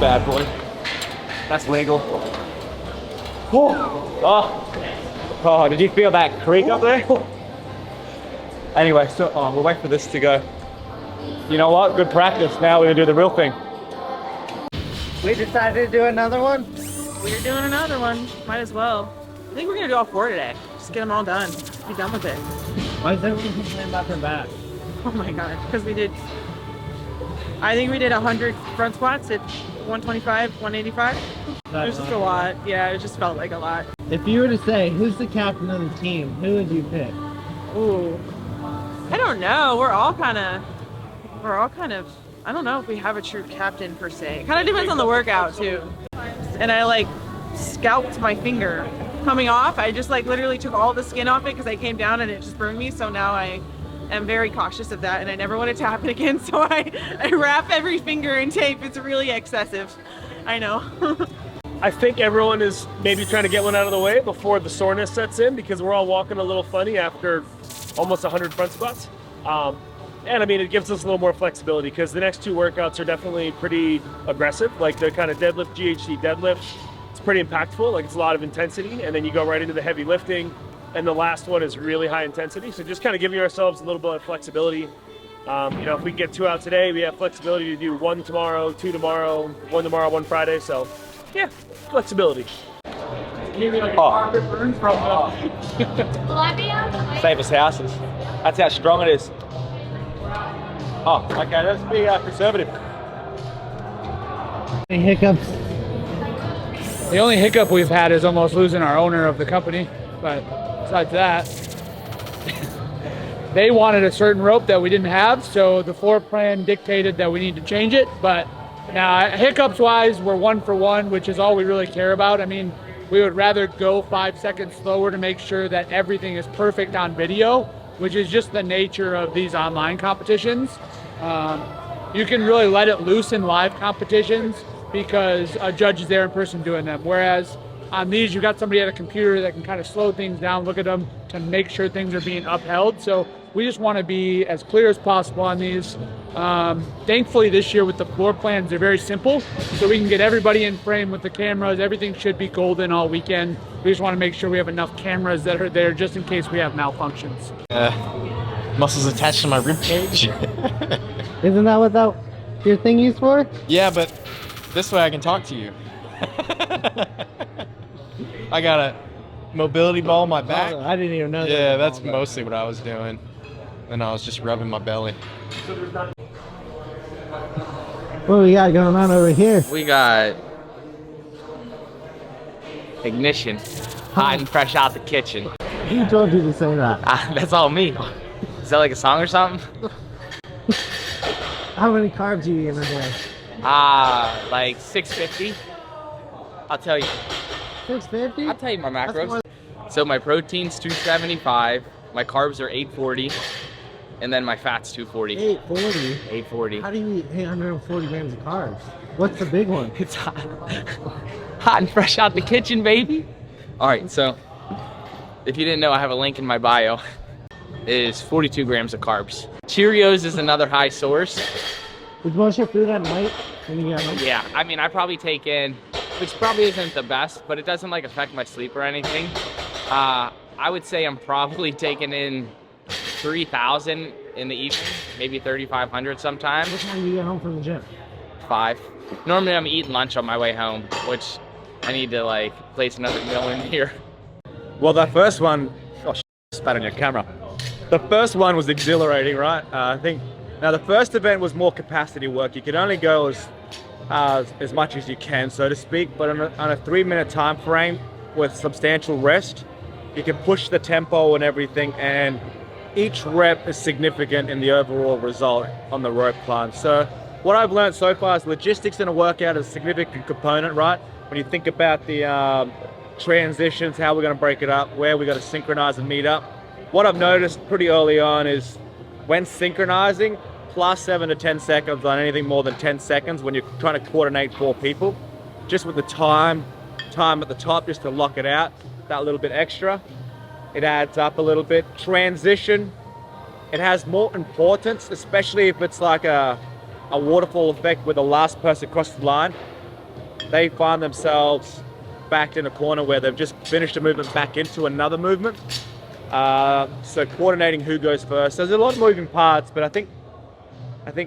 bad boy. That's legal. Oh, did you feel that creak up there? Anyway, so we'll wait for this to go. You know what? Good practice. Now we're gonna do the real thing. We decided to do another one. We're doing another one. Might as well. I think we're gonna do all 4 today. Just get them all done. Be done with it. Why is everyone complaining about their back? Oh my god. Because I think we did 100 front squats at 125, 185. It was just a lot. Yeah, it just felt like a lot. If you were to say, who's the captain of the team, who would you pick? Ooh. I don't know. We're all kind of, I don't know if we have a true captain per se. It kind of depends on the workout too. And I like scalped my finger coming off. I just like literally took all the skin off it because I came down and it just burned me. So now I am very cautious of that and I never want it to happen again. So I wrap every finger in tape. It's really excessive. I know. I think everyone is maybe trying to get one out of the way before the soreness sets in because we're all walking a little funny after almost 100 front squats. And I mean, it gives us a little more flexibility because the next 2 workouts are definitely pretty aggressive. Like the kind of deadlift, GHC deadlift, it's pretty impactful. Like it's a lot of intensity. And then you go right into the heavy lifting. And the last one is really high intensity. So just kind of giving ourselves a little bit of flexibility. You know, if we get 2 out today, we have flexibility to do 1 tomorrow, 2 tomorrow, 1 tomorrow, 1 Friday. So yeah, flexibility. Save us houses. That's how strong it is. Oh, okay, let's be conservative. Any hiccups? The only hiccup we've had is almost losing our owner of the company, but besides that, they wanted a certain rope that we didn't have, so the floor plan dictated that we need to change it. But now, hiccups wise, we're 1 for 1, which is all we really care about. I mean, we would rather go 5 seconds slower to make sure that everything is perfect on video, which is just the nature of these online competitions. You can really let it loose in live competitions because a judge is there in person doing them. Whereas on these, you've got somebody at a computer that can kind of slow things down, look at them to make sure things are being upheld. So we just want to be as clear as possible on these. Thankfully this year with the floor plans, they're very simple. So we can get everybody in frame with the cameras. Everything should be golden all weekend. We just want to make sure we have enough cameras that are there just in case we have malfunctions. Muscles attached to my rib cage. Isn't that what your thingy's for? Yeah, but this way I can talk to you. I got a mobility ball in my back. Oh, I didn't even know. Yeah, that's mostly what I was doing. And I was just rubbing my belly. What do we got going on over here? We got ignition, hot and fresh out the kitchen. Who told you to say that? That's all me. Is that like a song or something? How many carbs do you eat in a day? Like 650. I'll tell you. 650? I'll tell you my macros. So my protein's 275, my carbs are 840, and then my fat's 240. 840? 840. How do you eat 840 grams of carbs? What's the big one? It's hot. Hot and fresh out the kitchen, baby. All right, so if you didn't know, I have a link in my bio. It is 42 grams of carbs. Cheerios is another high source. Is most of your food at night when you get home? Yeah, I mean, I probably take in, which probably isn't the best, but it doesn't like affect my sleep or anything. I would say I'm probably taking in 3,000 in the evening, maybe 3,500 sometimes. What time do you get home from the gym? 5. Normally I'm eating lunch on my way home, which I need to like place another meal in here. Well, that first one, oh, spat on your camera. The first one was exhilarating, right? I think, now the first event was more capacity work. You could only go as much as you can, so to speak, but on a 3-minute time frame with substantial rest, you can push the tempo and everything, and each rep is significant in the overall result on the rope climb. So what I've learned so far is logistics in a workout is a significant component, right? When you think about the transitions, how we're going to break it up, where we're going to synchronize and meet up. What I've noticed pretty early on is when synchronizing, plus 7 to 10 seconds on anything more than 10 seconds when you're trying to coordinate 4 people, just with the time at the top just to lock it out, that little bit extra, it adds up a little bit. Transition, it has more importance, especially if it's like a waterfall effect where the last person crosses the line. they find themselves backed in a corner where they've just finished a movement back into another movement. So coordinating who goes first. There's a lot of moving parts, but I think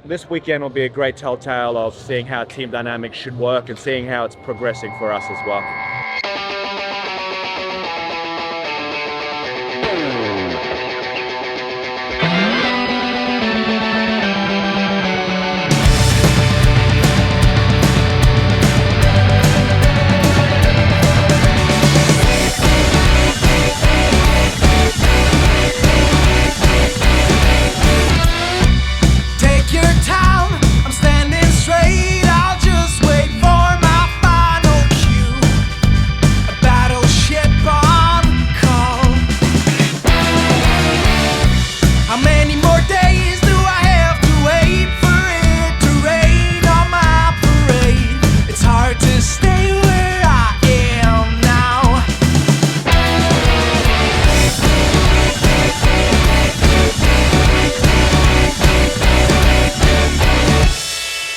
this weekend will be a great telltale of seeing how team dynamics should work and seeing how it's progressing for us as well.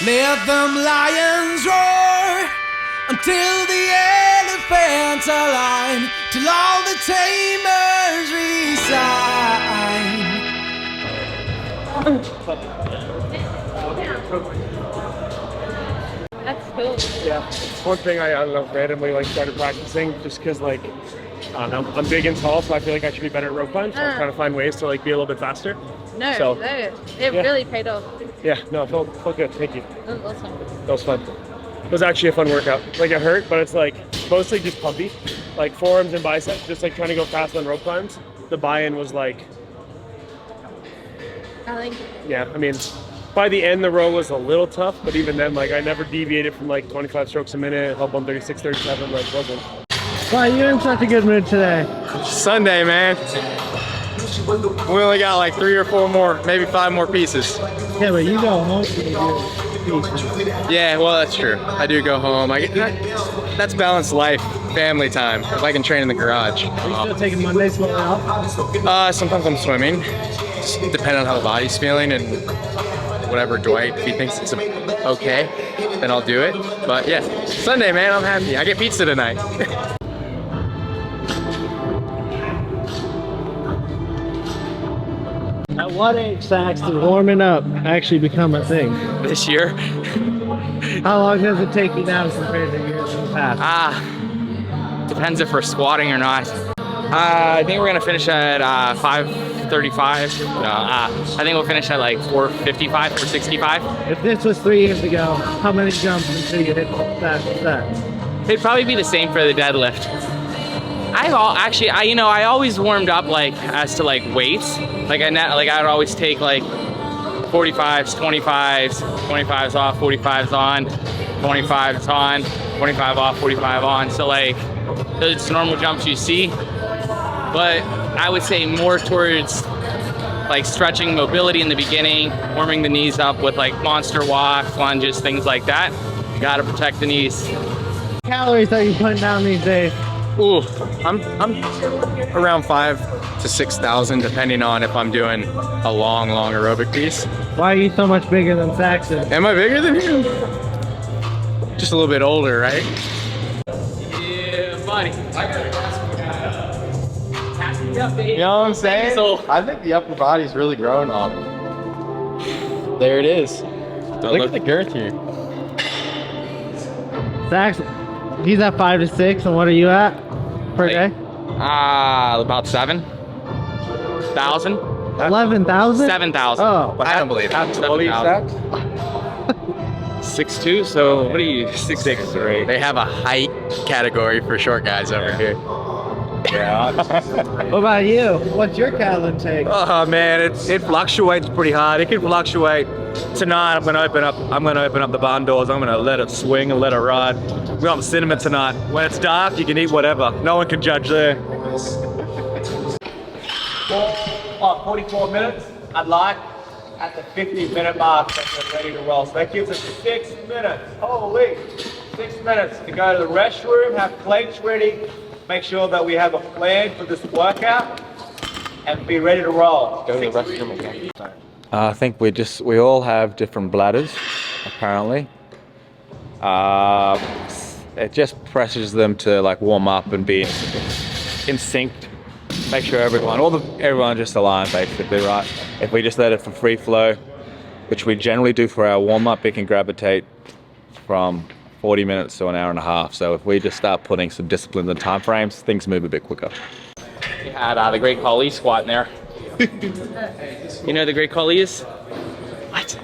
Let them lions roar until the elephants align, till all the tamers resign. That's cool. Yeah, it's one thing I don't know, randomly like started practicing just because like I don't know, I'm big and tall, so I feel like I should be better at rope climb. So I'm trying to find ways to like be a little bit faster. No, So, it yeah. really paid off. Yeah, no, it felt good. Thank you. That was awesome. That was fun. It was actually a fun workout. Like it hurt, but it's like mostly just pumpy, like forearms and biceps. Just like trying to go fast on rope climbs. The buy-in was like, yeah. I mean, by the end the row was a little tough, but even then, like I never deviated from like 25 strokes a minute. Up on 36, 37, like wasn't. Why are you in such a good mood today? Sunday, man. We only got like 3 or 4 more, maybe 5 more pieces. Yeah, but you go home and you do pieces. Yeah, well, that's true. I do go home. That's balanced life, family time. If I can train in the garage. Are you still taking Mondays going out? Sometimes I'm swimming, just depending on how the body's feeling and whatever Dwight, if he thinks it's okay, then I'll do it. But yeah, Sunday, man, I'm happy. I get pizza tonight. At what age, Sax, did warming up actually become a thing? This year, How long does it take you now compared to years in the past? depends if we're squatting or not. I think we're gonna finish at 5:35. I think we'll finish at like 4:55, 4:65. If this was 3 years ago, how many jumps until you hit that set? It'd probably be the same for the deadlift. I always warmed up like as to like weights. Like I'd always take like 45s, 25s, 25s off, 45s on, 25s on, 25 off, 45 on. So like those normal jumps you see, but I would say more towards like stretching mobility in the beginning, warming the knees up with like monster walks, lunges, things like that. You gotta protect the knees. Calories are you putting down these days? Ooh, I'm around 5,000 to 6,000, depending on if I'm doing a long aerobic piece. Why are you so much bigger than Saxon? Am I bigger than him? Just a little bit older, right? Yeah, buddy. You know what I'm saying? I think the upper body's really growing on me. There it is. Look at the girth here. Sax, he's at 5 to 6, and what are you at per day? About 7,000. 11,000? 7,000. Oh, I don't believe it. What are you, Sax? 6'2", so what are you, 6'6", or 8? They have a height category for short guys over here. Yeah. what about you? What's your calorie intake? Oh man, it fluctuates pretty hard. It can fluctuate. Tonight I'm gonna open up the barn doors. I'm gonna let it swing and let it ride. We're gonna have cinnamon tonight. When it's dark, you can eat whatever. No one can judge there. 44 minutes. I'd like at the 50-minute mark that we're ready to roll. So that gives us 6 minutes. Holy, 6 minutes to go to the restroom, have plates ready, make sure that we have a plan for this workout, and be ready to roll. Go to the restroom again. I think we all have different bladders, apparently. it just pressures them to like warm up and be in sync. Make sure everyone just aligned basically, right? If we just let it for free flow, which we generally do for our warm up, it can gravitate from 40 minutes to an hour and a half. So if we just start putting some disciplines and time frames, things move a bit quicker. We had the Great Khali squat in there. You know who the Great Khali is? What?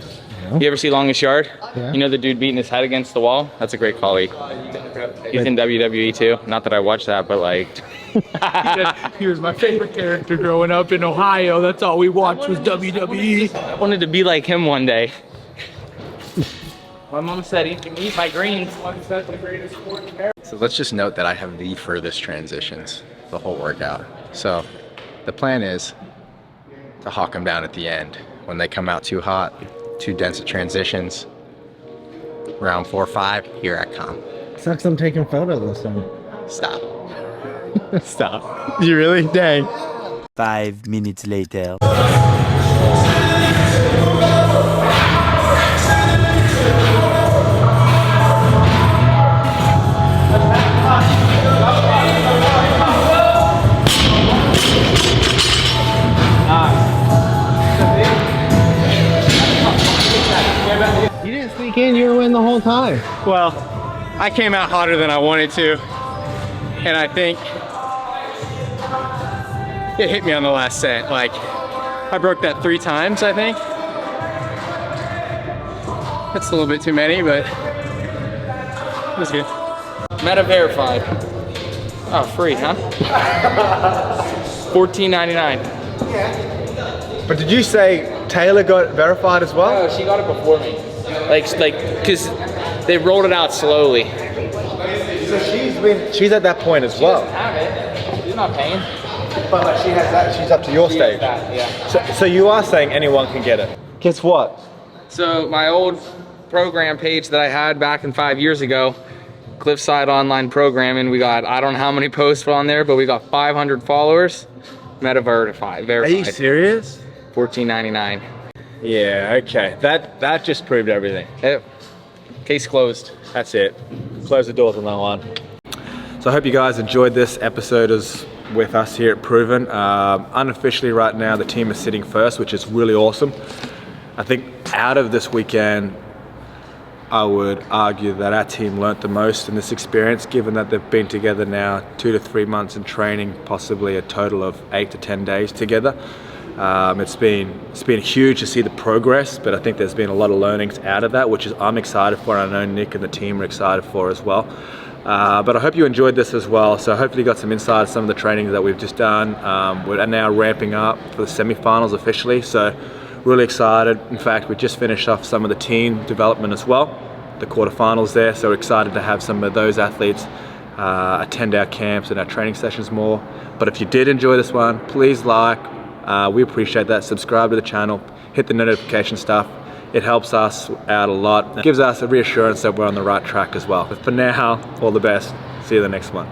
No. You ever see Longest Yard? Yeah. You know the dude beating his head against the wall? That's a Great Khali. He's in WWE too. Not that I watched that, but like. He was my favorite character growing up in Ohio. That's all we watched was WWE. I wanted to be like him one day. My mom said he can eat my greens. That's the greatest sport in America. So let's just note that I have the furthest transitions the whole workout. So the plan is to hawk them down at the end. When they come out too hot, too dense of transitions, round 4 or 5, here I come. Sucks I'm taking photos this time. Stop. Stop. You really? Dang. 5 minutes later. You didn't sneak in, you were winning the whole time. Well, I came out hotter than I wanted to, and I think it hit me on the last set. Like, I broke that 3 times, I think. That's a little bit too many, but it was good. Meta verified. Oh, free, huh? $14.99. But did you say Taylor got verified as well? No, she got it before me. Like, cause they rolled it out slowly. So she's at that point as well. She doesn't have it. She's not paying. But like she has that, she's up to your stage. That, yeah. So you are saying anyone can get it. Guess what? So my old program page that I had back in 5 years ago, Cliffside Online Programming, we got, I don't know how many posts on there, but we got 500 followers. Meta verified. Are you serious? $14.99. Yeah, okay. That just proved everything. Case closed. That's it. Close the doors on that one. So I hope you guys enjoyed this episode with us here at Prvn. Unofficially right now, the team is sitting first, which is really awesome. I think out of this weekend, I would argue that our team learnt the most in this experience, given that they've been together now 2 to 3 months in training, possibly a total of 8 to 10 days together. It's been huge to see the progress, but I think there's been a lot of learnings out of that, which is I'm excited for, and I know Nick and the team are excited for as well. But I hope you enjoyed this as well. So hopefully you got some insight of some of the training that we've just done. We're now ramping up for the semi-finals officially, so really excited. In fact, we just finished off some of the team development as well, the quarterfinals there, so we're excited to have some of those athletes attend our camps and our training sessions more. But if you did enjoy this one, please like, we appreciate that. Subscribe to the channel, hit the notification stuff. It helps us out a lot. It gives us a reassurance that we're on the right track as well. But for now, all the best. See you in the next one.